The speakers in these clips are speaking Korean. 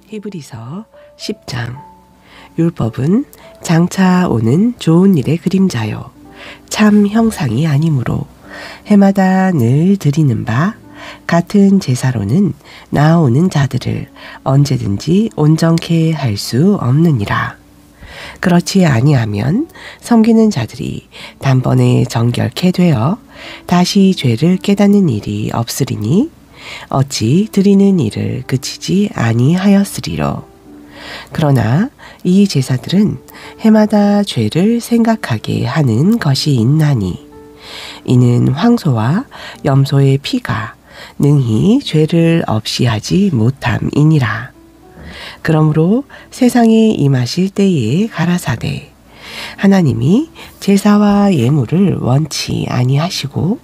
히브리서 10장. 율법은 장차 오는 좋은 일의 그림자요 참 형상이 아니므로 해마다 늘 드리는 바 같은 제사로는 나아오는 자들을 언제든지 온전케 할 수 없느니라. 그렇지 아니하면 섬기는 자들이 단번에 정결케 되어 다시 죄를 깨닫는 일이 없으리니 어찌 드리는 일을 그치지 아니하였으리로. 그러나 이 제사들은 해마다 죄를 생각하게 하는 것이 있나니 이는 황소와 염소의 피가 능히 죄를 없이 하지 못함이니라. 그러므로 세상에 임하실 때에 가라사대 하나님이 제사와 예물을 원치 아니하시고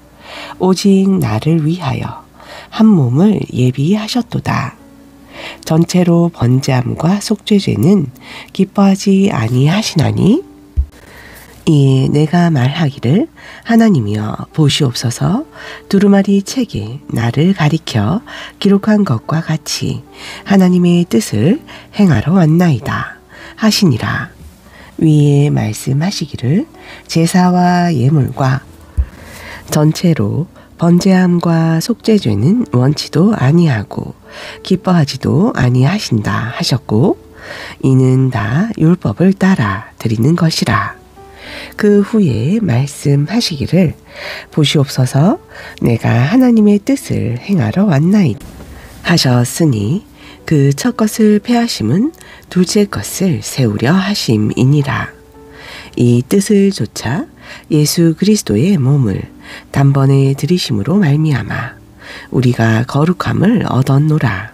오직 나를 위하여 한 몸을 예비하셨도다. 전체로 번제함과 속죄죄는 기뻐하지 아니하시나니 이에 내가 말하기를 하나님이여 보시옵소서 두루마리 책에 나를 가리켜 기록한 것과 같이 하나님의 뜻을 행하러 왔나이다 하시니라. 위에 말씀하시기를 제사와 예물과 전체로 번제함과 속죄죄는 원치도 아니하고 기뻐하지도 아니하신다 하셨고 이는 다 율법을 따라 드리는 것이라. 그 후에 말씀하시기를 보시옵소서 내가 하나님의 뜻을 행하러 왔나이다 하셨으니 그 첫 것을 폐하심은 둘째 것을 세우려 하심이니라. 이 뜻을 조차 예수 그리스도의 몸을 단번에 들이심으로 말미암아 우리가 거룩함을 얻었노라.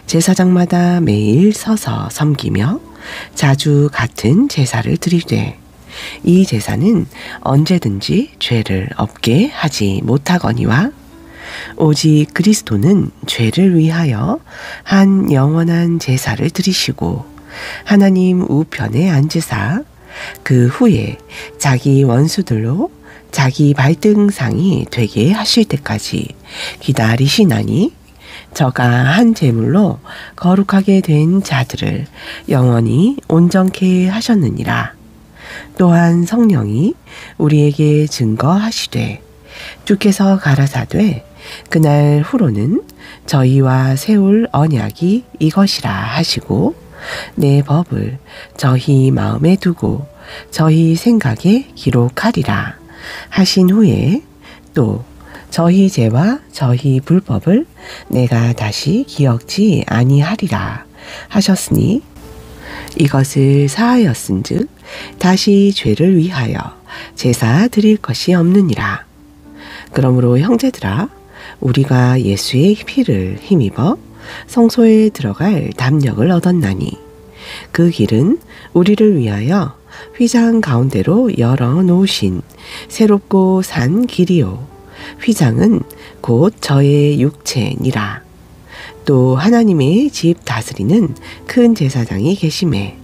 제사장마다 매일 서서 섬기며 자주 같은 제사를 드리되 이 제사는 언제든지 죄를 없게 하지 못하거니와 오직 그리스도는 죄를 위하여 한 영원한 제사를 드리시고 하나님 우편에 앉으사 그 후에 자기 원수들로 자기 발등상이 되게 하실 때까지 기다리시나니 저가 한 제물로 거룩하게 된 자들을 영원히 온전케 하셨느니라. 또한 성령이 우리에게 증거하시되 주께서 가라사대 그날 후로는 저희와 세울 언약이 이것이라 하시고 내 법을 저희 마음에 두고 저희 생각에 기록하리라 하신 후에 또 저희 죄와 저희 불법을 내가 다시 기억지 아니하리라 하셨으니 이것을 사하였은즉 다시 죄를 위하여 제사 드릴 것이 없느니라. 그러므로 형제들아 우리가 예수의 피를 힘입어 성소에 들어갈 담력을 얻었나니 그 길은 우리를 위하여 휘장 가운데로 열어 놓으신 새롭고 산 길이요 휘장은 곧 저의 육체니라. 또 하나님의 집 다스리는 큰 제사장이 계심에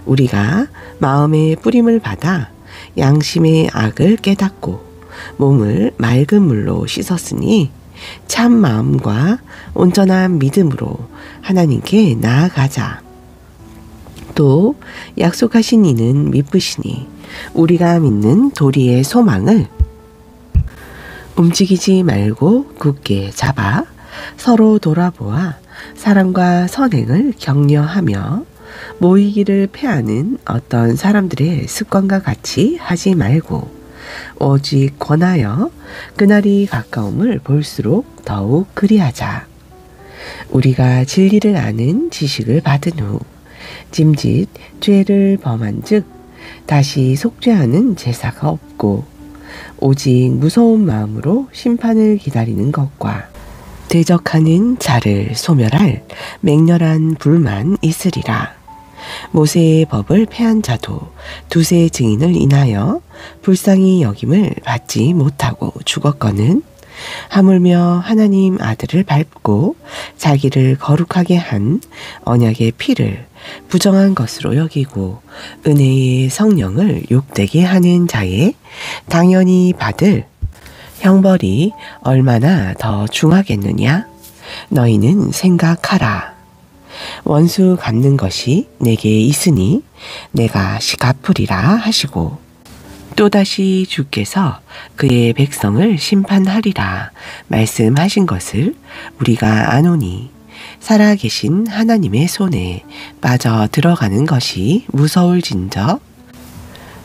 우리가 마음의 뿌림을 받아 양심의 악을 깨닫고 몸을 맑은 물로 씻었으니 참 마음과 온전한 믿음으로 하나님께 나아가자. 또 약속하신 이는 미쁘시니 우리가 믿는 도리의 소망을 움직이지 말고 굳게 잡아 서로 돌아보아 사랑과 선행을 격려하며 모이기를 패하는 어떤 사람들의 습관과 같이 하지 말고 오직 권하여 그날이 가까움을 볼수록 더욱 그리하자. 우리가 진리를 아는 지식을 받은 후 짐짓 죄를 범한 즉 다시 속죄하는 제사가 없고 오직 무서운 마음으로 심판을 기다리는 것과 대적하는 자를 소멸할 맹렬한 불만 있으리라. 모세의 법을 폐한 자도 두세 증인을 인하여 불쌍히 여김을 받지 못하고 죽었거늘 하물며 하나님 아들을 밟고 자기를 거룩하게 한 언약의 피를 부정한 것으로 여기고 은혜의 성령을 욕되게 하는 자에 당연히 받을 형벌이 얼마나 더 중하겠느냐. 너희는 생각하라. 원수 갚는 것이 내게 있으니 내가 갚으리라 하시고 또다시 주께서 그의 백성을 심판하리라 말씀하신 것을 우리가 아노니 살아계신 하나님의 손에 빠져 들어가는 것이 무서울진저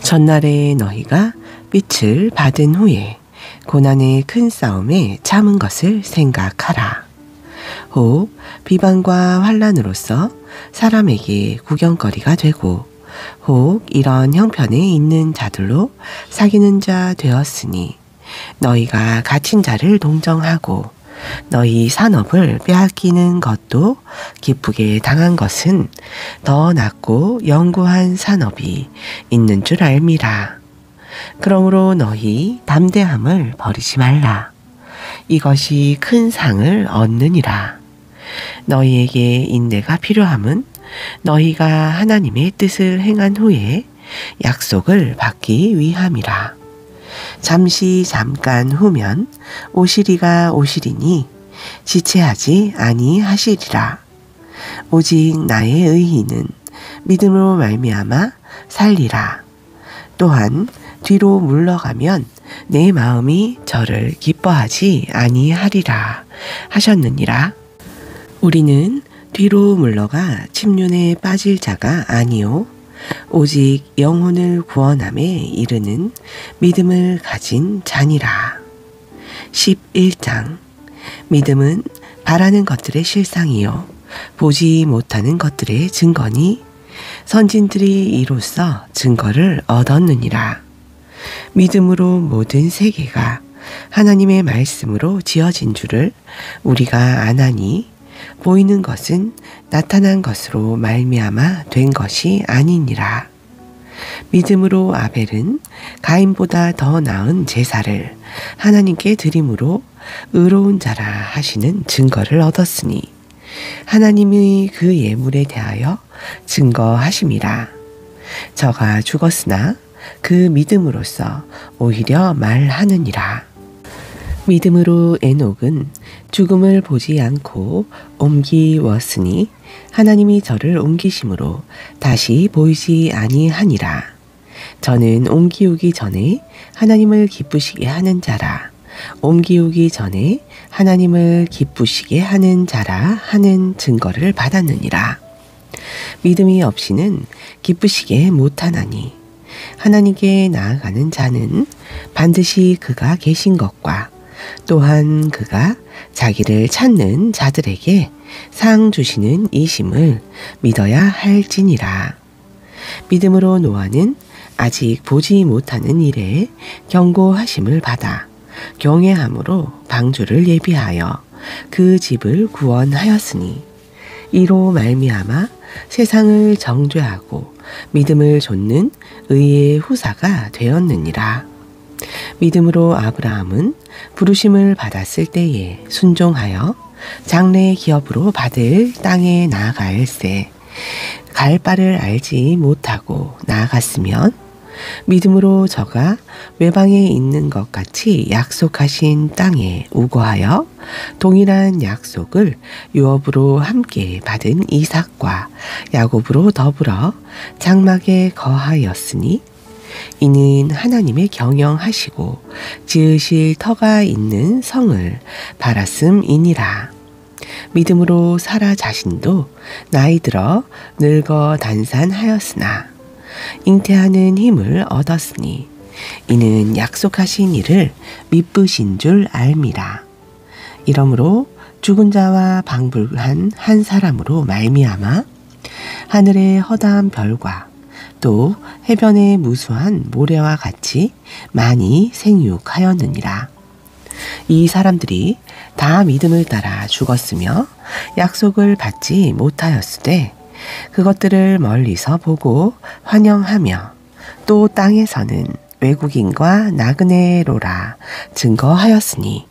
전날에 너희가 빛을 받은 후에 고난의 큰 싸움에 참은 것을 생각하라. 혹 비방과 환난으로서 사람에게 구경거리가 되고 혹 이런 형편에 있는 자들로 사귀는 자 되었으니 너희가 갇힌 자를 동정하고 너희 산업을 빼앗기는 것도 기쁘게 당한 것은 더 낫고 영구한 산업이 있는 줄 알미라. 그러므로 너희 담대함을 버리지 말라. 이것이 큰 상을 얻느니라. 너희에게 인내가 필요함은 너희가 하나님의 뜻을 행한 후에 약속을 받기 위함이라. 잠깐 후면 오시리가 오시리니 지체하지 아니하시리라. 오직 나의 의인은 믿음으로 말미암아 살리라. 또한 뒤로 물러가면 내 마음이 저를 기뻐하지 아니하리라 하셨느니라. 우리는 뒤로 물러가 침륜에 빠질 자가 아니요 오직 영혼을 구원함에 이르는 믿음을 가진 자니라. 11장 믿음은 바라는 것들의 실상이요 보지 못하는 것들의 증거니 선진들이 이로써 증거를 얻었느니라. 믿음으로 모든 세계가 하나님의 말씀으로 지어진 줄을 우리가 아나니 보이는 것은 나타난 것으로 말미암아 된 것이 아니니라. 믿음으로 아벨은 가인보다 더 나은 제사를 하나님께 드림으로 의로운 자라 하시는 증거를 얻었으니 하나님이 그 예물에 대하여 증거하심이라. 저가 죽었으나 그 믿음으로써 오히려 말하느니라. 믿음으로 에녹은 죽음을 보지 않고 옮기웠으니 하나님이 저를 옮기심으로 다시 보이지 아니하니라. 저는 옮기우기 전에 하나님을 기쁘시게 하는 자라. 옮기우기 전에 하나님을 기쁘시게 하는 자라 하는 증거를 받았느니라. 믿음이 없이는 기쁘시게 못하나니 하나님께 나아가는 자는 반드시 그가 계신 것과 또한 그가 자기를 찾는 자들에게 상 주시는 이심을 믿어야 할지니라. 믿음으로 노아는 아직 보지 못하는 일에 경고하심을 받아 경외함으로 방주를 예비하여 그 집을 구원하였으니 이로 말미암아 세상을 정죄하고 믿음을 좇는 의의 후사가 되었느니라. 믿음으로 아브라함은 부르심을 받았을 때에 순종하여 장래 기업으로 받을 땅에 나아갈새 갈 바를 알지 못하고 나아갔으면 믿음으로 저가 외방에 있는 것 같이 약속하신 땅에 우거하여 동일한 약속을 유업으로 함께 받은 이삭과 야곱으로 더불어 장막에 거하였으니 이는 하나님의 경영하시고 지으실 터가 있는 성을 바랐음이니라. 믿음으로 사라 자신도 나이 들어 늙어 단산하였으나 잉태하는 힘을 얻었으니 이는 약속하신 이를 미쁘신 줄 알미라. 이러므로 죽은 자와 방불한 한 사람으로 말미암아 하늘의 허다한 별과 또 해변의 무수한 모래와 같이 많이 생육하였느니라. 이 사람들이 다 믿음을 따라 죽었으며 약속을 받지 못하였으되 그것들을 멀리서 보고 환영하며 또 땅에서는 외국인과 나그네로라 증거하였으니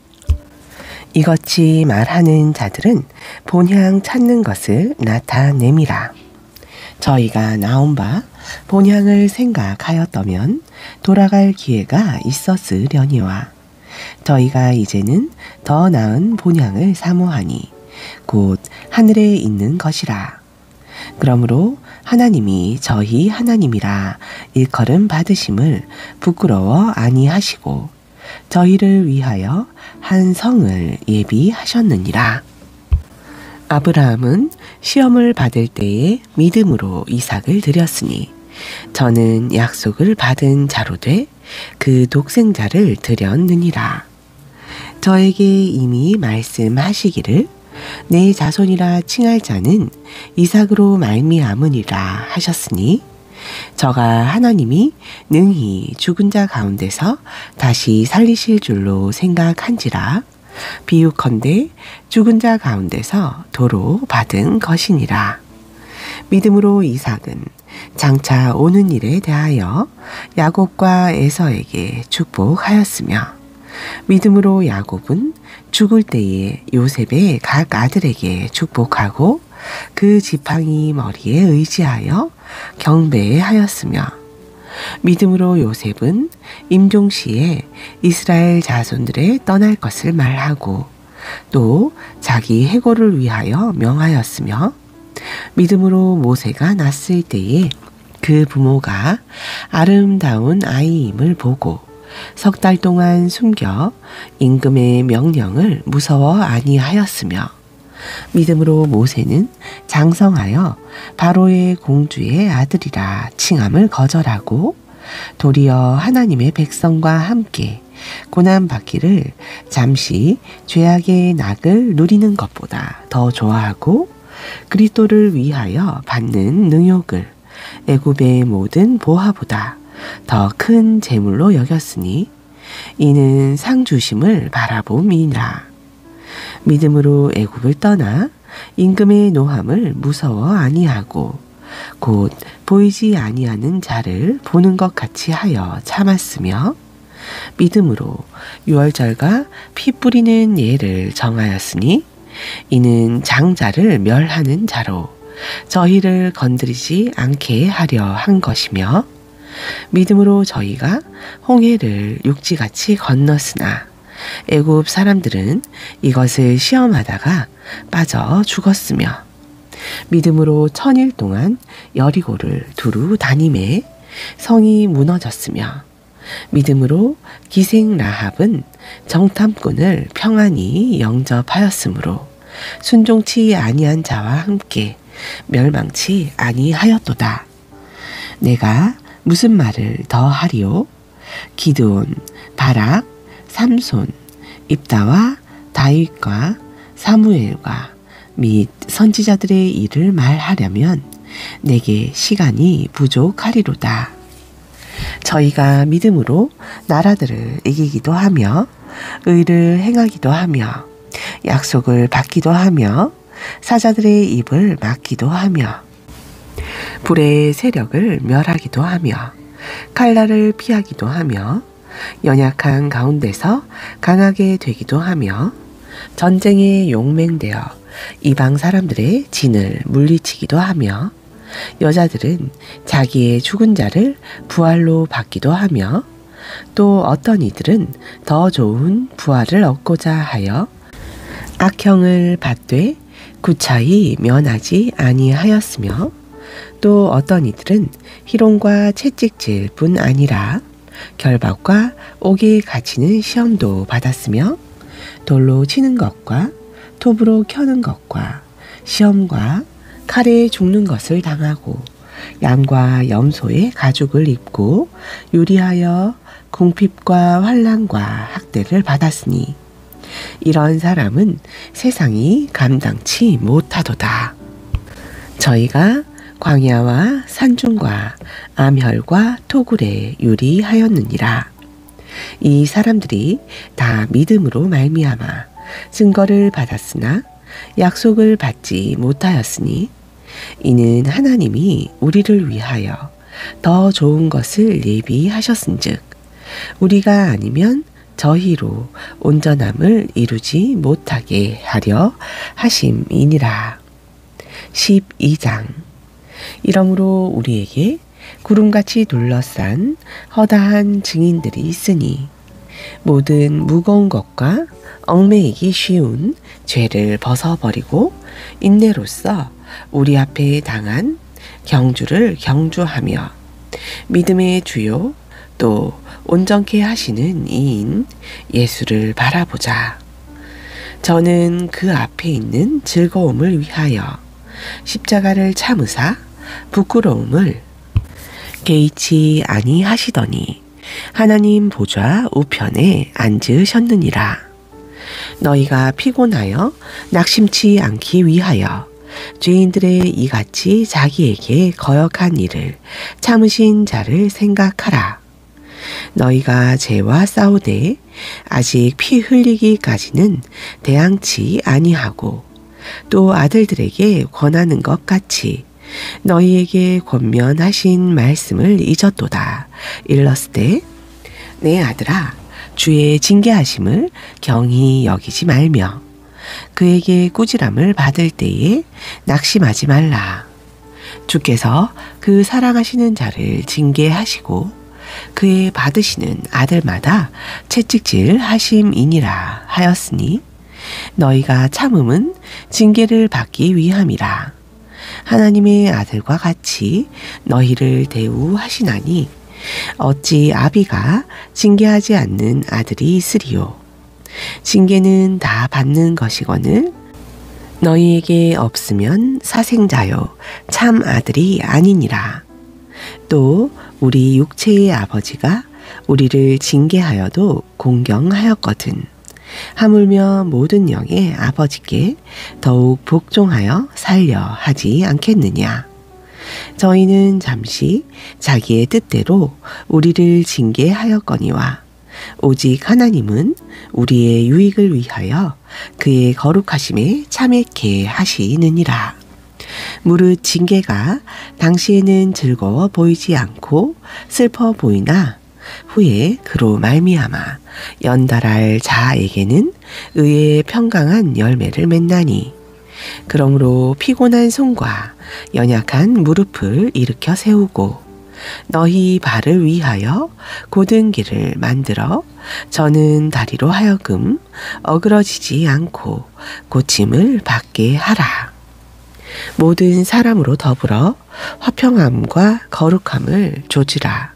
이같이 말하는 자들은 본향 찾는 것을 나타냄이라. 저희가 나온 바 본향을 생각하였다면 돌아갈 기회가 있었으려니와 저희가 이제는 더 나은 본향을 사모하니 곧 하늘에 있는 것이라. 그러므로 하나님이 저희 하나님이라 일컬음 받으심을 부끄러워 아니하시고 저희를 위하여 한 성을 예비하셨느니라. 아브라함은 시험을 받을 때에 믿음으로 이삭을 드렸으니 저는 약속을 받은 자로 돼 그 독생자를 드렸느니라. 저에게 이미 말씀하시기를 내 자손이라 칭할 자는 이삭으로 말미암으리라 하셨으니 저가 하나님이 능히 죽은 자 가운데서 다시 살리실 줄로 생각한지라. 비유컨대 죽은 자 가운데서 도로 받은 것이니라. 믿음으로 이삭은 장차 오는 일에 대하여 야곱과 에서에게 축복하였으며 믿음으로 야곱은 죽을 때에 요셉의 각 아들에게 축복하고 그 지팡이 머리에 의지하여 경배하였으며 믿음으로 요셉은 임종시에 이스라엘 자손들의 떠날 것을 말하고 또 자기 해고를 위하여 명하였으며 믿음으로 모세가 났을 때에 그 부모가 아름다운 아이임을 보고 석 달 동안 숨겨 임금의 명령을 무서워 아니하였으며 믿음으로 모세는 장성하여 바로의 공주의 아들이라 칭함을 거절하고 도리어 하나님의 백성과 함께 고난받기를 잠시 죄악의 낙을 누리는 것보다 더 좋아하고 그리스도를 위하여 받는 능욕을 애굽의 모든 보화보다 더 큰 재물로 여겼으니 이는 상 주심을 바라봄이니라. 믿음으로 애굽을 떠나 임금의 노함을 무서워 아니하고 곧 보이지 아니하는 자를 보는 것 같이 하여 참았으며 믿음으로 유월절과 피 뿌리는 예를 정하였으니 이는 장자를 멸하는 자로 저희를 건드리지 않게 하려 한 것이며 믿음으로 저희가 홍해를 육지같이 건넜으나 애굽 사람들은 이것을 시험하다가 빠져 죽었으며 믿음으로 1000일 동안 여리고를 두루 다니매 성이 무너졌으며 믿음으로 기생 라합은 정탐꾼을 평안히 영접하였으므로 순종치 아니한 자와 함께 멸망치 아니하였도다. 내가 무슨 말을 더 하리요? 기드온, 바락, 삼손, 입다와 다윗과 사무엘과 및 선지자들의 일을 말하려면 내게 시간이 부족하리로다. 저희가 믿음으로 나라들을 이기기도 하며 의를 행하기도 하며 약속을 받기도 하며 사자들의 입을 막기도 하며 불의 세력을 멸하기도 하며 칼날을 피하기도 하며 연약한 가운데서 강하게 되기도 하며 전쟁에 용맹되어 이방 사람들의 진을 물리치기도 하며 여자들은 자기의 죽은 자를 부활로 받기도 하며 또 어떤 이들은 더 좋은 부활을 얻고자 하여 악형을 받되 구차히 면하지 아니하였으며 또 어떤 이들은 희롱과 채찍질 뿐 아니라 결박과 옥에 갇히는 시험도 받았으며 돌로 치는 것과 톱으로 켜는 것과 시험과 칼에 죽는 것을 당하고 양과 염소의 가죽을 입고 유리하여 궁핍과 환난과 학대를 받았으니 이런 사람은 세상이 감당치 못하도다. 저희가 광야와 산중과 암혈과 토굴에 유리하였느니라. 이 사람들이 다 믿음으로 말미암아 증거를 받았으나 약속을 받지 못하였으니 이는 하나님이 우리를 위하여 더 좋은 것을 예비하셨은즉 우리가 아니면 저희로 온전함을 이루지 못하게 하려 하심이니라. 12장. 이러므로 우리에게 구름같이 둘러싼 허다한 증인들이 있으니 모든 무거운 것과 얽매이기 쉬운 죄를 벗어버리고 인내로써 우리 앞에 당한 경주를 경주하며 믿음의 주요 또 온전케 하시는 이인 예수를 바라보자. 저는 그 앞에 있는 즐거움을 위하여 십자가를 참으사 부끄러움을 개의치 아니하시더니 하나님 보좌 우편에 앉으셨느니라. 너희가 피곤하여 낙심치 않기 위하여 죄인들의 이같이 자기에게 거역한 일을 참으신 자를 생각하라. 너희가 죄와 싸우되 아직 피 흘리기까지는 대항치 아니하고 또 아들들에게 권하는 것 같이 너희에게 권면하신 말씀을 잊었도다. 일렀으되 내 아들아 주의 징계하심을 경히 여기지 말며 그에게 꾸지람을 받을 때에 낙심하지 말라. 주께서 그 사랑하시는 자를 징계하시고 그의 받으시는 아들마다 채찍질 하심이니라 하였으니 너희가 참음은 징계를 받기 위함이라. 하나님의 아들과 같이 너희를 대우하시나니 어찌 아비가 징계하지 않는 아들이 있으리요. 징계는 다 받는 것이거늘 너희에게 없으면 사생자요 참 아들이 아니니라. 또 우리 육체의 아버지가 우리를 징계하여도 공경하였거든 하물며 모든 영의 아버지께 더욱 복종하여 살려 하지 않겠느냐. 저희는 잠시 자기의 뜻대로 우리를 징계하였거니와 오직 하나님은 우리의 유익을 위하여 그의 거룩하심에 참여케 하시느니라. 무릇 징계가 당시에는 즐거워 보이지 않고 슬퍼 보이나 후에 그로 말미암아 연달할 자에게는 의의 평강한 열매를 맺나니 그러므로 피곤한 손과 연약한 무릎을 일으켜 세우고 너희 발을 위하여 곧은 길을 만들어 저는 다리로 하여금 어그러지지 않고 고침을 받게 하라. 모든 사람으로 더불어 화평함과 거룩함을 조지라.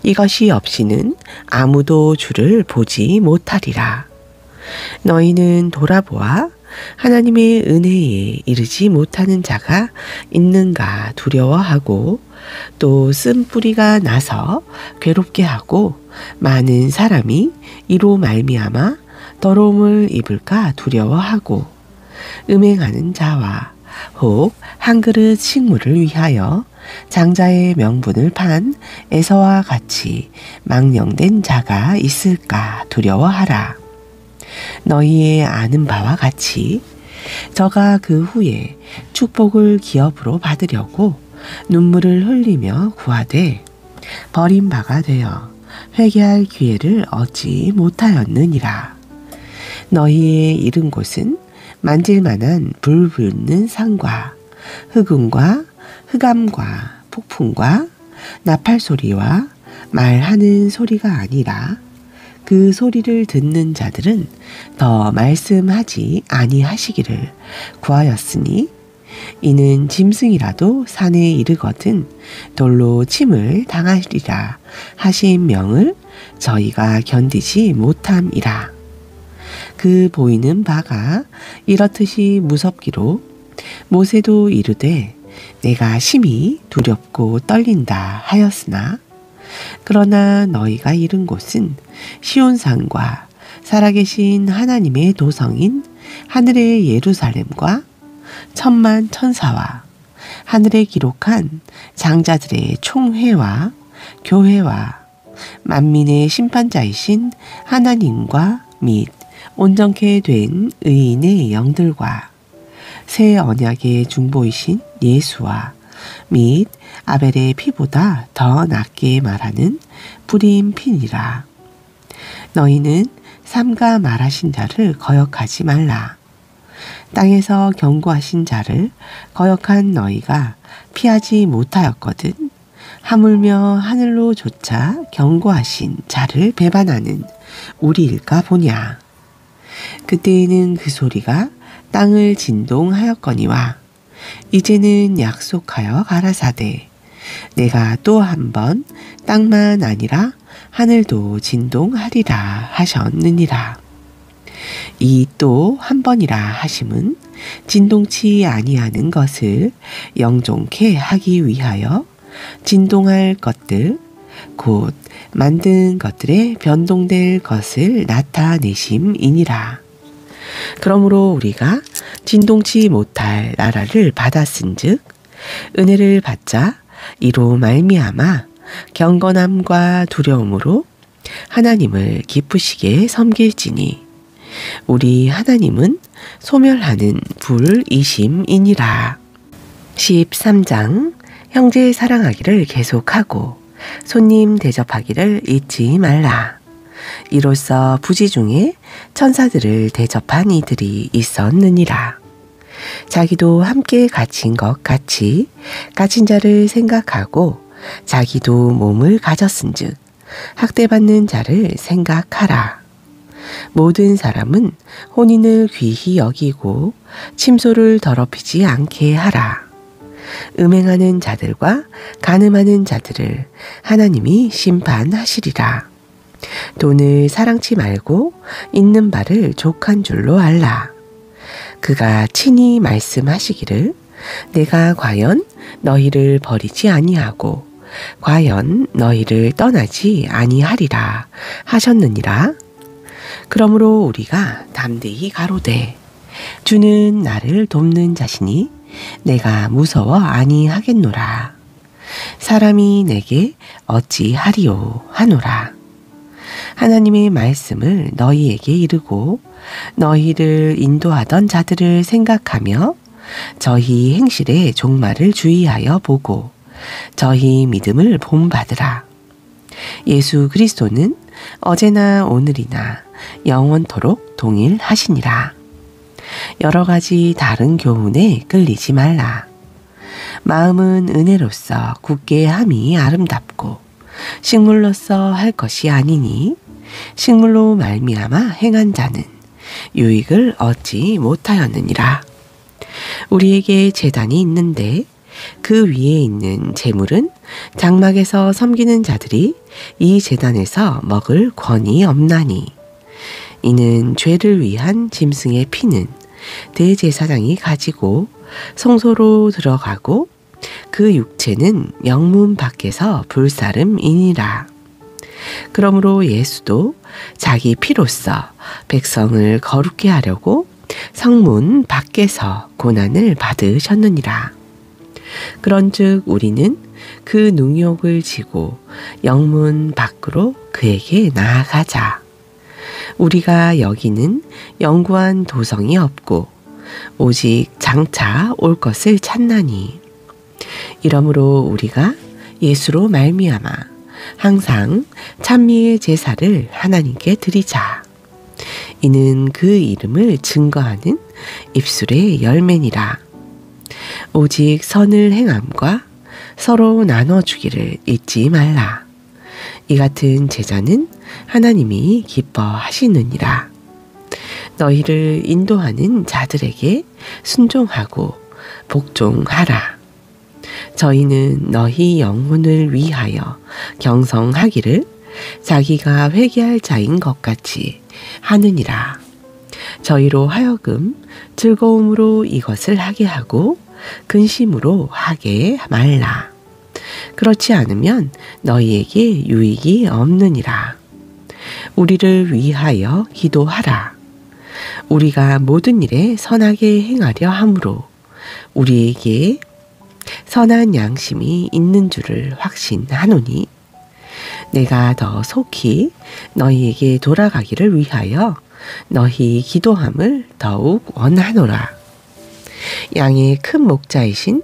이것이 없이는 아무도 주를 보지 못하리라. 너희는 돌아보아 하나님의 은혜에 이르지 못하는 자가 있는가 두려워하고 또 쓴뿌리가 나서 괴롭게 하고 많은 사람이 이로 말미암아 더러움을 입을까 두려워하고 음행하는 자와 혹 한 그릇 식물을 위하여 장자의 명분을 판 에서와 같이 망령된 자가 있을까 두려워하라. 너희의 아는 바와 같이 저가 그 후에 축복을 기업으로 받으려고 눈물을 흘리며 구하되 버린 바가 되어 회개할 기회를 얻지 못하였느니라. 너희의 이른 곳은 만질만한 불 붙는 산과 흑음과 흑암과 폭풍과 나팔 소리와 말하는 소리가 아니라 그 소리를 듣는 자들은 더 말씀하지 아니하시기를 구하였으니 이는 짐승이라도 산에 이르거든 돌로 침을 당하리라 하신 명을 저희가 견디지 못함이라. 그 보이는 바가 이렇듯이 무섭기로 모세도 이르되 내가 심히 두렵고 떨린다 하였으나 그러나 너희가 이른 곳은 시온산과 살아계신 하나님의 도성인 하늘의 예루살렘과 천만 천사와 하늘에 기록한 장자들의 총회와 교회와 만민의 심판자이신 하나님과 및 온전케 된 의인의 영들과 새 언약의 중보이신 예수와 및 아벨의 피보다 더 낫게 말하는 뿌린 피니라. 너희는 삼가 말하신 자를 거역하지 말라. 땅에서 경고하신 자를 거역한 너희가 피하지 못하였거든 하물며 하늘로 조차 경고하신 자를 배반하는 우리일까 보냐. 그때에는 그 소리가 땅을 진동하였거니와 이제는 약속하여 가라사대 내가 또 한 번 땅만 아니라 하늘도 진동하리라 하셨느니라. 이 또 한 번이라 하심은 진동치 아니하는 것을 영종케 하기 위하여 진동할 것들 곧 만든 것들에 변동될 것을 나타내심이니라. 그러므로 우리가 진동치 못할 나라를 받았은즉 은혜를 받자 이로 말미암아 경건함과 두려움으로 하나님을 기쁘시게 섬길지니 우리 하나님은 소멸하는 불이심이니라. 13장 형제 사랑하기를 계속하고 손님 대접하기를 잊지 말라. 이로써 부지 중에 천사들을 대접한 이들이 있었느니라. 자기도 함께 갇힌 것 같이 갇힌 자를 생각하고 자기도 몸을 가졌은즉 학대받는 자를 생각하라. 모든 사람은 혼인을 귀히 여기고 침소를 더럽히지 않게 하라. 음행하는 자들과 간음하는 자들을 하나님이 심판하시리라. 돈을 사랑치 말고 있는 바를 족한 줄로 알라. 그가 친히 말씀하시기를 내가 과연 너희를 버리지 아니하고 과연 너희를 떠나지 아니하리라 하셨느니라. 그러므로 우리가 담대히 가로되 주는 나를 돕는 자시니 내가 무서워 아니하겠노라. 사람이 내게 어찌하리요 하노라. 하나님의 말씀을 너희에게 이르고 너희를 인도하던 자들을 생각하며 저희 행실의 종말을 주의하여 보고 저희 믿음을 본받으라. 예수 그리스도는 어제나 오늘이나 영원토록 동일하시니라. 여러 가지 다른 교훈에 끌리지 말라. 마음은 은혜로서 굳게 함이 아름답고 식물로서 할 것이 아니니 식물로 말미암아 행한 자는 유익을 얻지 못하였느니라. 우리에게 제단이 있는데 그 위에 있는 제물은 장막에서 섬기는 자들이 이 제단에서 먹을 권이 없나니 이는 죄를 위한 짐승의 피는 대제사장이 가지고 성소로 들어가고 그 육체는 영문 밖에서 불사름이니라. 그러므로 예수도 자기 피로써 백성을 거룩게 하려고 성문 밖에서 고난을 받으셨느니라. 그런즉 우리는 그 능욕을 지고 영문 밖으로 그에게 나아가자. 우리가 여기는 영구한 도성이 없고 오직 장차 올 것을 찾나니 이러므로 우리가 예수로 말미암아 항상 찬미의 제사를 하나님께 드리자. 이는 그 이름을 증거하는 입술의 열매니라. 오직 선을 행함과 서로 나눠주기를 잊지 말라. 이 같은 제자는 하나님이 기뻐하시느니라. 너희를 인도하는 자들에게 순종하고 복종하라. 저희는 너희 영혼을 위하여 경성하기를 자기가 회개할 자인 것 같이 하느니라. 저희로 하여금 즐거움으로 이것을 하게 하고 근심으로 하게 말라. 그렇지 않으면 너희에게 유익이 없느니라. 우리를 위하여 기도하라. 우리가 모든 일에 선하게 행하려 함으로 우리에게 선한 양심이 있는 줄을 확신하노니 내가 더 속히 너희에게 돌아가기를 위하여 너희 기도함을 더욱 원하노라. 양의 큰 목자이신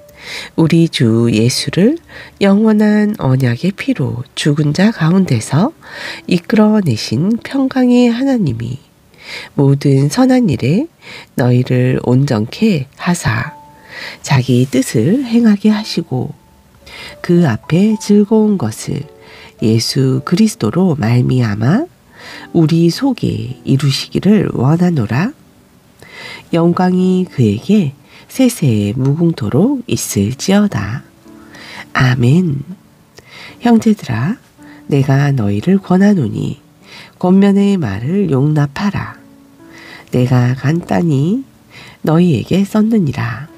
우리 주 예수를 영원한 언약의 피로 죽은 자 가운데서 이끌어내신 평강의 하나님이 모든 선한 일에 너희를 온전케 하사 자기 뜻을 행하게 하시고 그 앞에 즐거운 것을 예수 그리스도로 말미암아 우리 속에 이루시기를 원하노라. 영광이 그에게 세세 무궁토록 있을지어다. 아멘. 형제들아, 내가 너희를 권하노니 권면의 말을 용납하라. 내가 간단히 너희에게 썼느니라.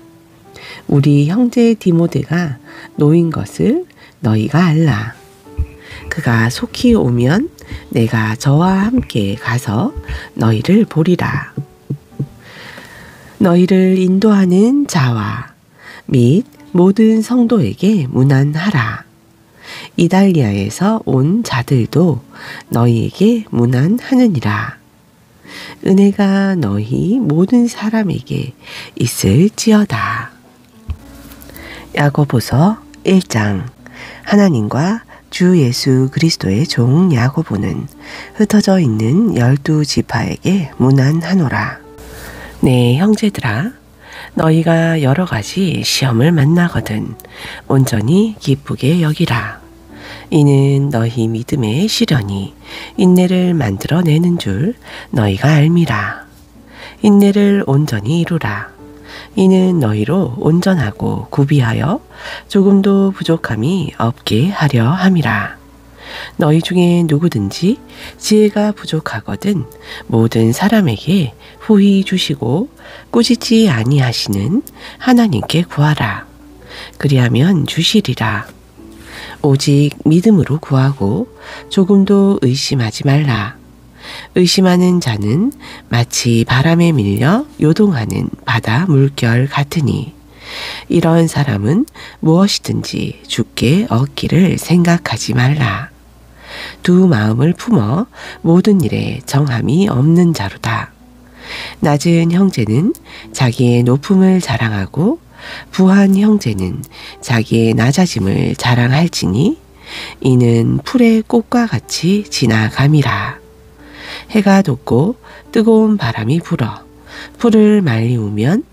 우리 형제 디모데가 놓인 것을 너희가 알라. 그가 속히 오면 내가 저와 함께 가서 너희를 보리라. 너희를 인도하는 자와 및 모든 성도에게 문안하라. 이달리아에서 온 자들도 너희에게 문안하느니라. 은혜가 너희 모든 사람에게 있을지어다. 야고보서 1장. 하나님과 주 예수 그리스도의 종 야고보는 흩어져 있는 12지파에게 문안하노라. 네, 형제들아, 너희가 여러 가지 시험을 만나거든 온전히 기쁘게 여기라. 이는 너희 믿음의 시련이 인내를 만들어내는 줄 너희가 알미라. 인내를 온전히 이루라. 이는 너희로 온전하고 구비하여 조금도 부족함이 없게 하려 함이라. 너희 중에 누구든지 지혜가 부족하거든 모든 사람에게 후히 주시고 꾸짖지 아니하시는 하나님께 구하라. 그리하면 주시리라. 오직 믿음으로 구하고 조금도 의심하지 말라. 의심하는 자는 마치 바람에 밀려 요동하는 바다 물결 같으니 이런 사람은 무엇이든지 주께 얻기를 생각하지 말라. 두 마음을 품어 모든 일에 정함이 없는 자로다. 낮은 형제는 자기의 높음을 자랑하고 부한 형제는 자기의 낮아짐을 자랑할지니 이는 풀의 꽃과 같이 지나감이라. 해가 돋고 뜨거운 바람이 불어 풀을 말리우면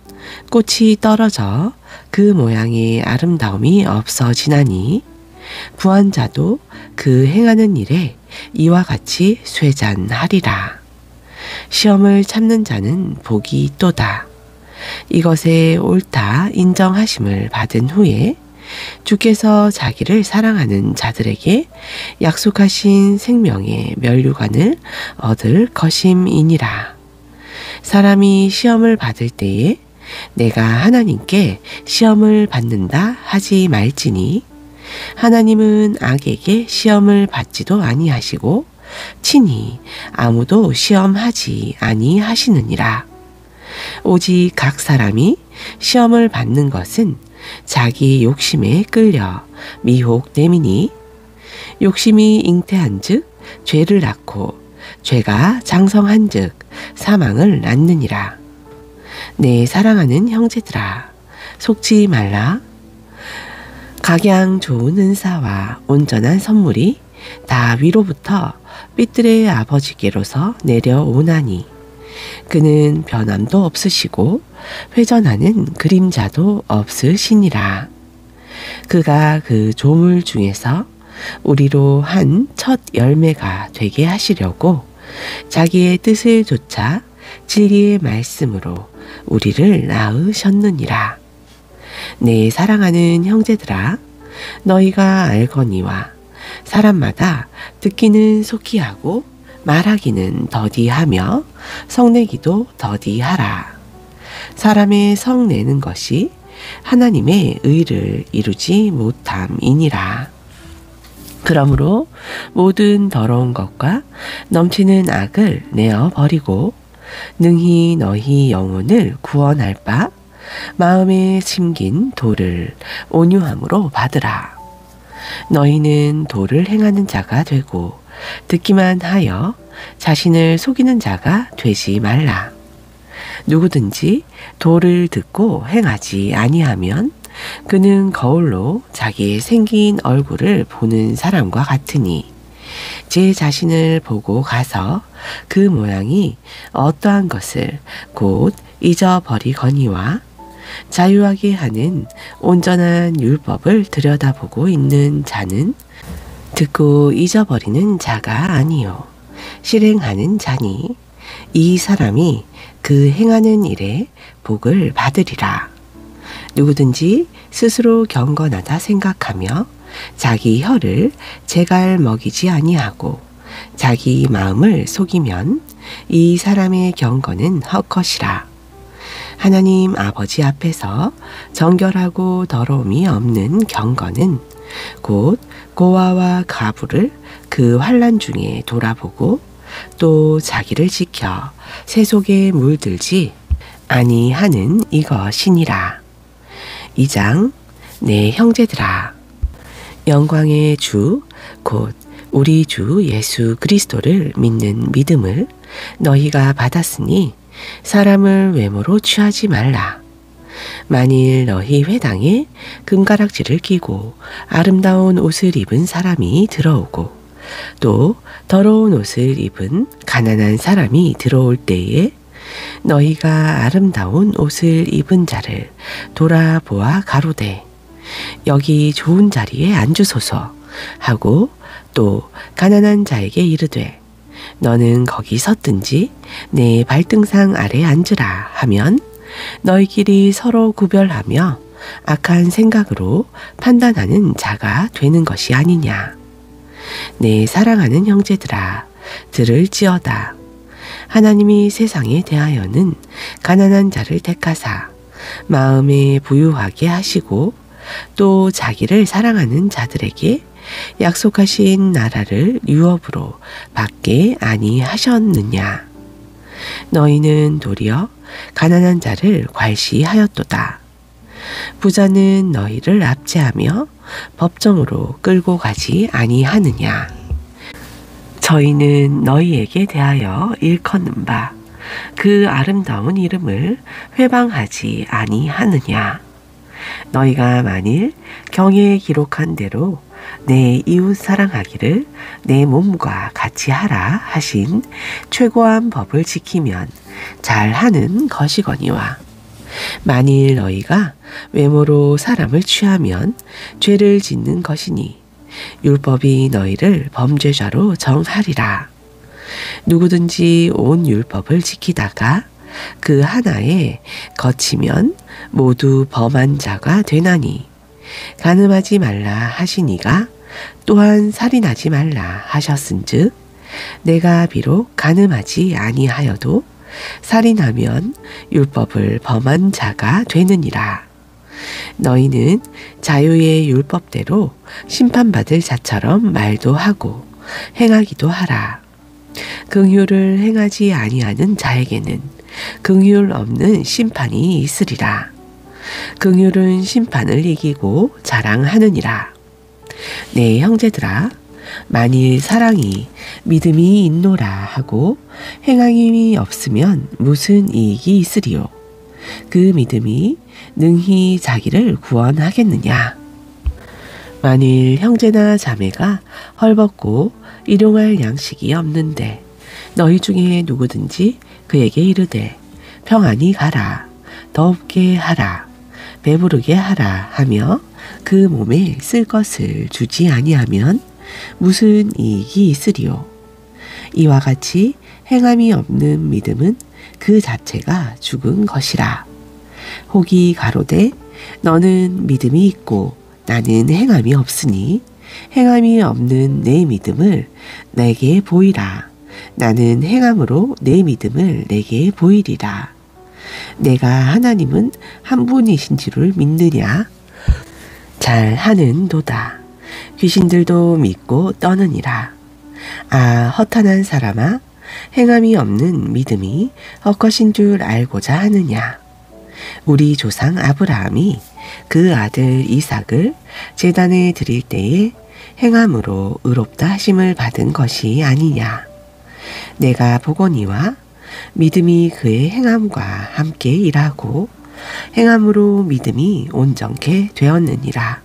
꽃이 떨어져 그 모양의 아름다움이 없어지나니 부한 자도 그 행하는 일에 이와 같이 쇠잔하리라. 시험을 참는 자는 복이 있도다. 이것에 옳다 인정하심을 받은 후에 주께서 자기를 사랑하는 자들에게 약속하신 생명의 면류관을 얻을 것임이니라. 사람이 시험을 받을 때에 내가 하나님께 시험을 받는다 하지 말지니 하나님은 악에게 시험을 받지도 아니하시고 친히 아무도 시험하지 아니하시느니라. 오직 각 사람이 시험을 받는 것은 자기 욕심에 끌려 미혹 내미니 욕심이 잉태한즉 죄를 낳고 죄가 장성한즉 사망을 낳느니라. 내 사랑하는 형제들아, 속지 말라. 각양 좋은 은사와 온전한 선물이 다 위로부터 삐뚤의 아버지께로서 내려오나니 그는 변함도 없으시고 회전하는 그림자도 없으시니라. 그가 그 조물 중에서 우리로 한 첫 열매가 되게 하시려고 자기의 뜻을 조차 진리의 말씀으로 우리를 낳으셨느니라. 내 사랑하는 형제들아, 너희가 알거니와 사람마다 듣기는 속히 하고 말하기는 더디하며 성내기도 더디하라. 사람의 성내는 것이 하나님의 의를 이루지 못함이니라. 그러므로 모든 더러운 것과 넘치는 악을 내어 버리고 능히 너희 영혼을 구원할 바 마음에 심긴 도를 온유함으로 받으라. 너희는 도를 행하는 자가 되고 듣기만 하여 자신을 속이는 자가 되지 말라. 누구든지 도를 듣고 행하지 아니하면 그는 거울로 자기의 생긴 얼굴을 보는 사람과 같으니 제 자신을 보고 가서 그 모양이 어떠한 것을 곧 잊어버리거니와 자유하게 하는 온전한 율법을 들여다보고 있는 자는 듣고 잊어버리는 자가 아니요 실행하는 자니 이 사람이 그 행하는 일에 복을 받으리라. 누구든지 스스로 경건하다 생각하며 자기 혀를 제갈 먹이지 아니하고 자기 마음을 속이면 이 사람의 경건은 헛것이라. 하나님 아버지 앞에서 정결하고 더러움이 없는 경건은 곧 고아와 가부를 그 환난 중에 돌아보고 또 자기를 지켜 새 속에 물들지 아니하는 이것이니라. 2장 내 형제들아 영광의 주 곧 우리 주 예수 그리스도를 믿는 믿음을 너희가 받았으니 사람을 외모로 취하지 말라. 만일 너희 회당에 금가락지를 끼고 아름다운 옷을 입은 사람이 들어오고 또 더러운 옷을 입은 가난한 사람이 들어올 때에 너희가 아름다운 옷을 입은 자를 돌아보아 가로되 여기 좋은 자리에 앉으소서 하고 또 가난한 자에게 이르되 너는 거기 섰든지 내 발등상 아래 앉으라 하면 너희끼리 서로 구별하며 악한 생각으로 판단하는 자가 되는 것이 아니냐. 내 사랑하는 형제들아 들을지어다. 하나님이 세상에 대하여는 가난한 자를 택하사 마음에 부유하게 하시고 또 자기를 사랑하는 자들에게 약속하신 나라를 유업으로 받게 아니하셨느냐. 너희는 도리어 가난한 자를 괄시하였도다. 부자는 너희를 압제하며 법정으로 끌고 가지 아니하느냐. 저희는 너희에게 대하여 일컫는 바 그 아름다운 이름을 회방하지 아니하느냐. 너희가 만일 경에 기록한 대로 내 이웃 사랑하기를 내 몸과 같이 하라 하신 최고한 법을 지키면 잘하는 것이거니와 만일 너희가 외모로 사람을 취하면 죄를 짓는 것이니 율법이 너희를 범죄자로 정하리라. 누구든지 온 율법을 지키다가 그 하나에 거치면 모두 범한 자가 되나니 간음하지 말라 하시니가 또한 살인하지 말라 하셨은즉 내가 비록 간음하지 아니하여도 살인하면 율법을 범한 자가 되느니라. 너희는 자유의 율법대로 심판받을 자처럼 말도 하고 행하기도 하라. 긍휼을 행하지 아니하는 자에게는 긍휼 없는 심판이 있으리라. 긍휼은 심판을 이기고 자랑하느니라. 내 형제들아 만일 사랑이 믿음이 있노라 하고 행함이 없으면 무슨 이익이 있으리요. 그 믿음이 능히 자기를 구원하겠느냐. 만일 형제나 자매가 헐벗고 일용할 양식이 없는데 너희 중에 누구든지 그에게 이르되 평안히 가라 덥게 하라 배부르게 하라 하며 그 몸에 쓸 것을 주지 아니하면 무슨 이익이 있으리요. 이와 같이 행함이 없는 믿음은 그 자체가 죽은 것이라. 혹이 가로되 너는 믿음이 있고 나는 행함이 없으니 행함이 없는 내 믿음을 내게 보이라. 나는 행함으로 내 믿음을 내게 보이리라. 내가 하나님은 한 분이신 줄을 믿느냐? 잘하는도다. 귀신들도 믿고 떠느니라. 아 허탄한 사람아 행함이 없는 믿음이 헛것인 줄 알고자 하느냐. 우리 조상 아브라함이 그 아들 이삭을 제단에 드릴 때에 행함으로 의롭다 하심을 받은 것이 아니냐. 내가 보거니와 믿음이 그의 행함과 함께 일하고 행함으로 믿음이 온전케 되었느니라.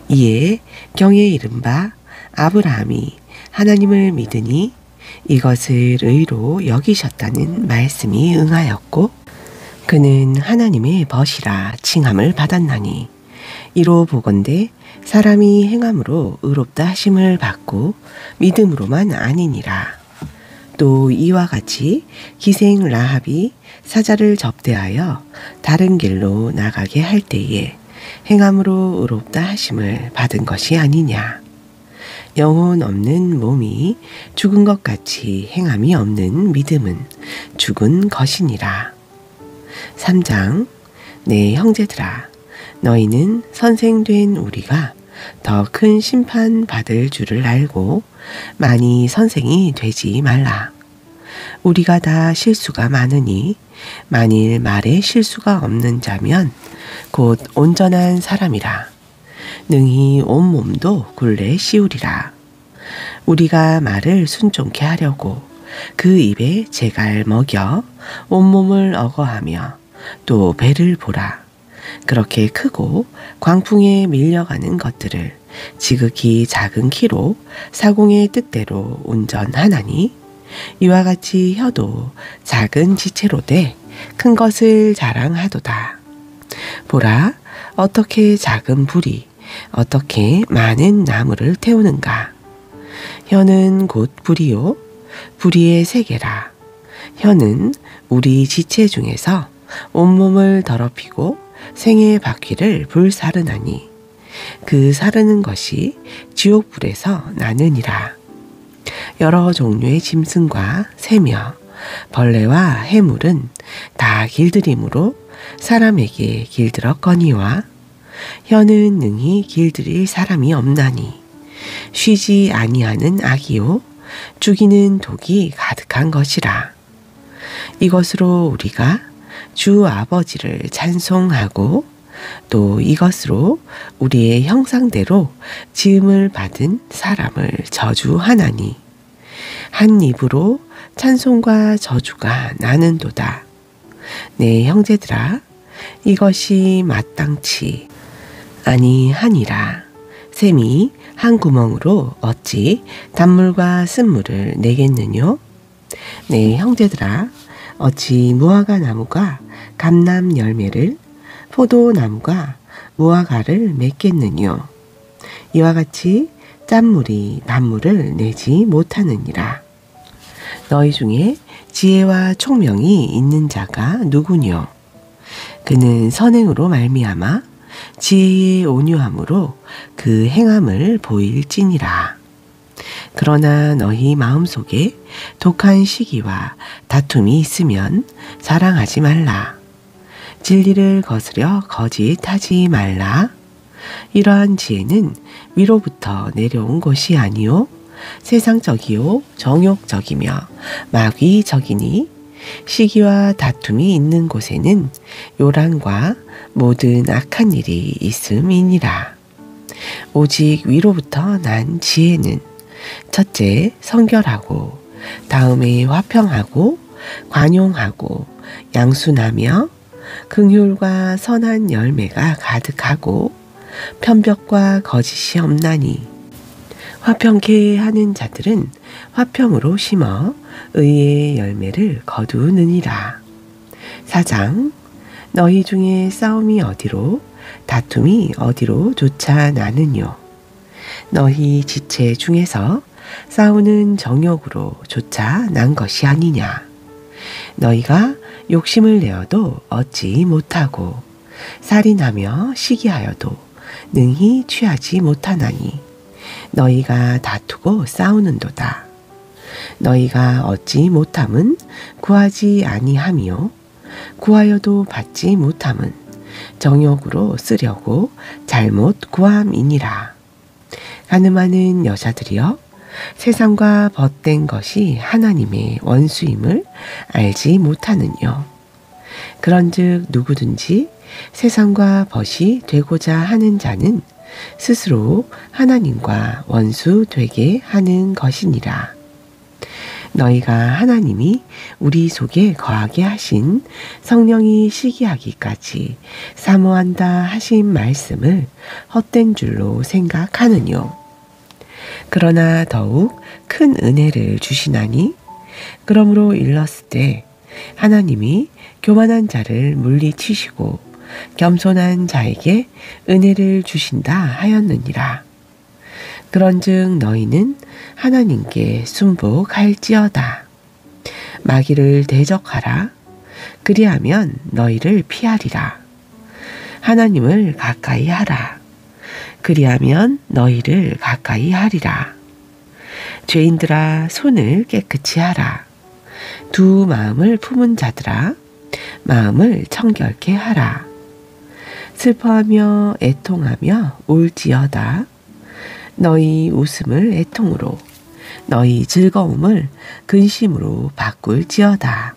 이에 경에 이른바 아브라함이 하나님을 믿으니 이것을 의로 여기셨다는 말씀이 응하였고 그는 하나님의 벗이라 칭함을 받았나니 이로 보건대 사람이 행함으로 의롭다 하심을 받고 믿음으로만 아니니라. 또 이와 같이 기생 라합이 사자를 접대하여 다른 길로 나가게 할 때에 행함으로 의롭다 하심을 받은 것이 아니냐. 영혼 없는 몸이 죽은 것 같이 행함이 없는 믿음은 죽은 것이니라. 3장. 내 형제들아, 너희는 선생된 우리가 더 큰 심판 받을 줄을 알고 많이 선생이 되지 말라. 우리가 다 실수가 많으니 만일 말에 실수가 없는 자면 곧 온전한 사람이라. 능히 온몸도 굴레 씌우리라. 우리가 말을 순종케 하려고 그 입에 재갈 먹여 온몸을 어거하며 또 배를 보라. 그렇게 크고 광풍에 밀려가는 것들을 지극히 작은 키로 사공의 뜻대로 운전하나니 이와 같이 혀도 작은 지체로 돼 큰 것을 자랑하도다. 보라, 어떻게 작은 불이 어떻게 많은 나무를 태우는가. 혀는 곧 불이요 불의의 세계라. 혀는 우리 지체 중에서 온몸을 더럽히고 생의 바퀴를 불사르나니 그 사르는 것이 지옥불에서 나느니라. 여러 종류의 짐승과 새며 벌레와 해물은 다 길들임으로 사람에게 길들었거니와 혀는 능히 길들일 사람이 없나니 쉬지 아니하는 악이요 죽이는 독이 가득한 것이라. 이것으로 우리가 주 아버지를 찬송하고 또 이것으로 우리의 형상대로 지음을 받은 사람을 저주하나니 한 입으로 찬송과 저주가 나는도다. 내 형제들아, 이것이 마땅치 아니하니라. 샘이 한 구멍으로 어찌 단물과 쓴물을 내겠느뇨? 내 형제들아, 어찌 무화과 나무가 감람 열매를 포도나무가 무화과를 맺겠느뇨? 이와 같이 짠물이 단물을 내지 못하느니라. 너희 중에 지혜와 총명이 있는 자가 누구뇨? 그는 선행으로 말미암아 지혜의 온유함으로 그 행함을 보일지니라. 그러나 너희 마음속에 독한 시기와 다툼이 있으면 자랑하지 말라. 진리를 거스려 거짓하지 말라. 이러한 지혜는 위로부터 내려온 것이 아니요 세상적이요 정욕적이며 마귀적이니 시기와 다툼이 있는 곳에는 요란과 모든 악한 일이 있음이니라. 오직 위로부터 난 지혜는 첫째 성결하고 다음에 화평하고 관용하고 양순하며 긍휼과 선한 열매가 가득하고 편벽과 거짓이 없나니 화평케 하는 자들은 화평으로 심어 의의 열매를 거두느니라. 4장. 너희 중에 싸움이 어디로 다툼이 어디로 조차 나느뇨? 너희 지체 중에서 싸우는 정욕으로 조차 난 것이 아니냐? 너희가 욕심을 내어도 얻지 못하고 살인하며 시기하여도 능히 취하지 못하나니 너희가 다투고 싸우는도다. 너희가 얻지 못함은 구하지 아니하며 구하여도 받지 못함은 정욕으로 쓰려고 잘못 구함이니라. 가늠하는 여자들이여, 세상과 벗된 것이 하나님의 원수임을 알지 못하느뇨? 그런즉 누구든지 세상과 벗이 되고자 하는 자는 스스로 하나님과 원수 되게 하는 것이니라. 너희가 하나님이 우리 속에 거하게 하신 성령이 시기하기까지 사모한다 하신 말씀을 헛된 줄로 생각하느뇨? 그러나 더욱 큰 은혜를 주시나니 그러므로 일렀을 때 하나님이 교만한 자를 물리치시고 겸손한 자에게 은혜를 주신다 하였느니라. 그런즉 너희는 하나님께 순복할지어다. 마귀를 대적하라. 그리하면 너희를 피하리라. 하나님을 가까이 하라. 그리하면 너희를 가까이 하리라. 죄인들아 손을 깨끗이 하라. 두 마음을 품은 자들아 마음을 청결케 하라. 슬퍼하며 애통하며 울지어다. 너희 웃음을 애통으로 너희 즐거움을 근심으로 바꿀지어다.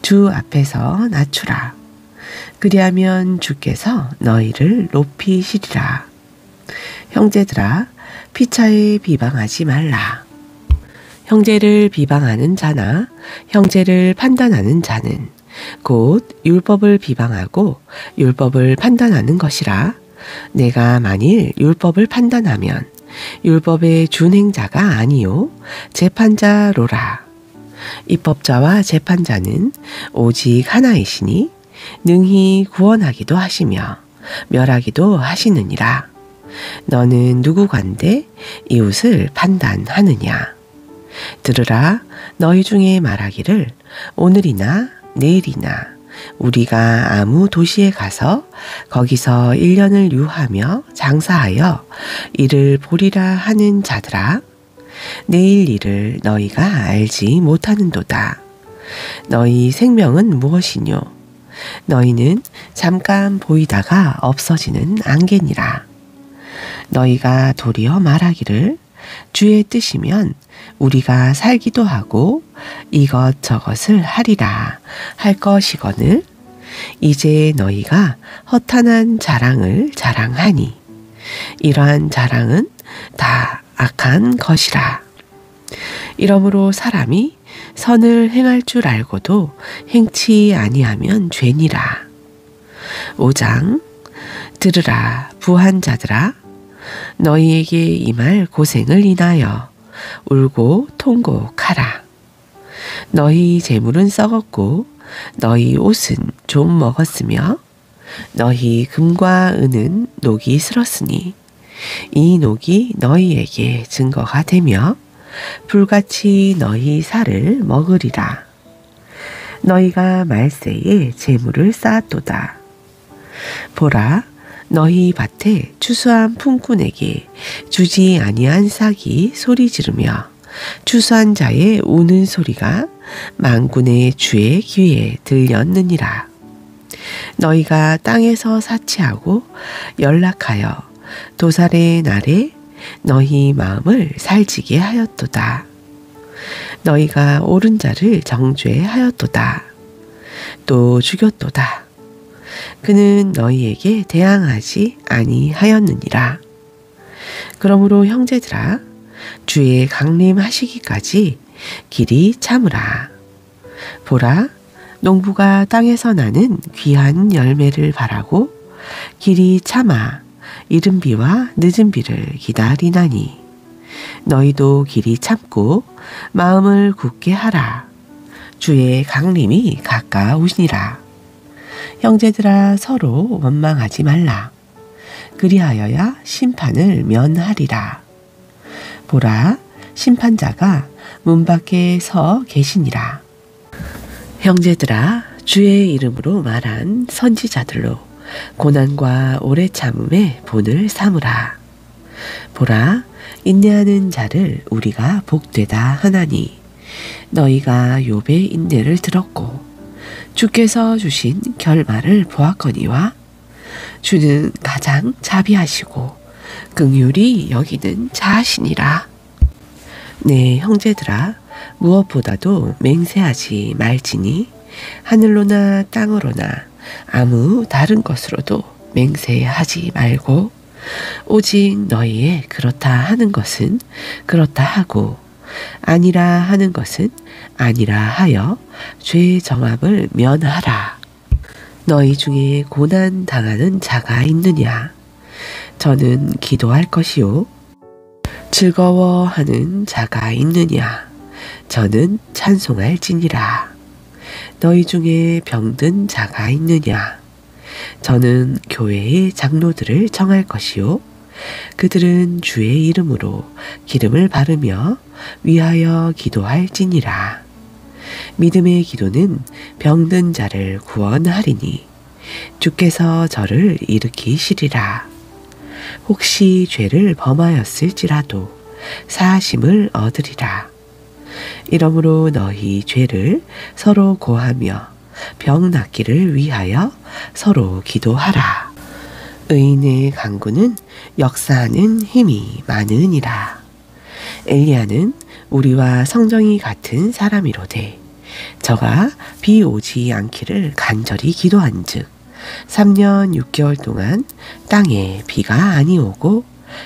주 앞에서 낮추라. 그리하면 주께서 너희를 높이시리라. 형제들아 피차에 비방하지 말라. 형제를 비방하는 자나 형제를 판단하는 자는 곧 율법을 비방하고 율법을 판단하는 것이라. 내가 만일 율법을 판단하면 율법의 준행자가 아니요 재판자로라. 입법자와 재판자는 오직 하나이시니 능히 구원하기도 하시며 멸하기도 하시느니라. 너는 누구간데 이웃을 판단하느냐. 들으라. 너희 중에 말하기를 오늘이나 내일이나 우리가 아무 도시에 가서 거기서 1년을 유하며 장사하여 이를 보리라 하는 자들아. 내일 일을 너희가 알지 못하는도다. 너희 생명은 무엇이뇨? 너희는 잠깐 보이다가 없어지는 안개니라. 너희가 도리어 말하기를 주의 뜻이면 우리가 살기도 하고 이것저것을 하리라 할 것이거늘 이제 너희가 허탄한 자랑을 자랑하니 이러한 자랑은 다 악한 것이라. 이러므로 사람이 선을 행할 줄 알고도 행치 아니하면 죄니라. 5장. 들으라 부한 자들아. 너희에게 임할 고생을 인하여 울고 통곡하라. 너희 재물은 썩었고 너희 옷은 좀 먹었으며 너희 금과 은은 녹이 슬었으니 이 녹이 너희에게 증거가 되며 불같이 너희 살을 먹으리라. 너희가 말세에 재물을 쌓았도다. 보라 너희 밭에 추수한 품꾼에게 주지 아니한 싹이 소리 지르며 추수한 자의 우는 소리가 만군의 주의 귀에 들렸느니라. 너희가 땅에서 사치하고 연락하여 도살의 날에 너희 마음을 살지게 하였도다. 너희가 옳은 자를 정죄하였도다. 또 죽였도다. 그는 너희에게 대항하지 아니하였느니라. 그러므로 형제들아 주의 강림하시기까지 길이 참으라. 보라 농부가 땅에서 나는 귀한 열매를 바라고 길이 참아 이른 비와 늦은 비를 기다리나니 너희도 길이 참고 마음을 굳게 하라. 주의 강림이 가까우시니라. 형제들아 서로 원망하지 말라. 그리하여야 심판을 면하리라. 보라 심판자가 문 밖에 서 계시니라. 형제들아 주의 이름으로 말한 선지자들로 고난과 오래 참음의 본을 삼으라. 보라 인내하는 자를 우리가 복되다 하나니 너희가 욥의 인내를 들었고 주께서 주신 결말을 보았거니와 주는 가장 자비하시고 긍휼히 여기는 자하시니라. 네 형제들아 무엇보다도 맹세하지 말지니 하늘로나 땅으로나 아무 다른 것으로도 맹세하지 말고 오직 너희의 그렇다 하는 것은 그렇다 하고 아니라 하는 것은 아니라 하여 죄 정함을 면하라. 너희 중에 고난 당하는 자가 있느냐? 저는 기도할 것이요. 즐거워하는 자가 있느냐? 저는 찬송할지니라. 너희 중에 병든 자가 있느냐? 저는 교회의 장로들을 정할 것이요. 그들은 주의 이름으로 기름을 바르며 위하여 기도할지니라. 믿음의 기도는 병든 자를 구원하리니 주께서 저를 일으키시리라. 혹시 죄를 범하였을지라도 사하심을 얻으리라. 이러므로 너희 죄를 서로 고하며 병 낫기를 위하여 서로 기도하라. 의인의 간구는 역사하는 힘이 많으니라. 엘리야는 우리와 성정이 같은 사람이로되 저가 비 오지 않기를 간절히 기도한즉 3년 6개월 동안 땅에 비가 아니오고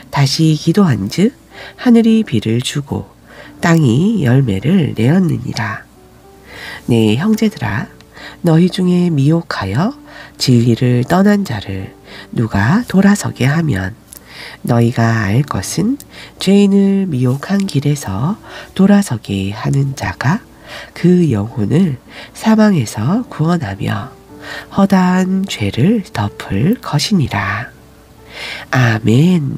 다시 기도한즉 하늘이 비를 주고 땅이 열매를 내었느니라. 내 형제들아, 너희 중에 미혹하여 진리를 떠난 자를 누가 돌아서게 하면 너희가 알 것은 죄인을 미혹한 길에서 돌아서게 하는 자가 그 영혼을 사망에서 구원하며 허다한 죄를 덮을 것이니라. 아멘.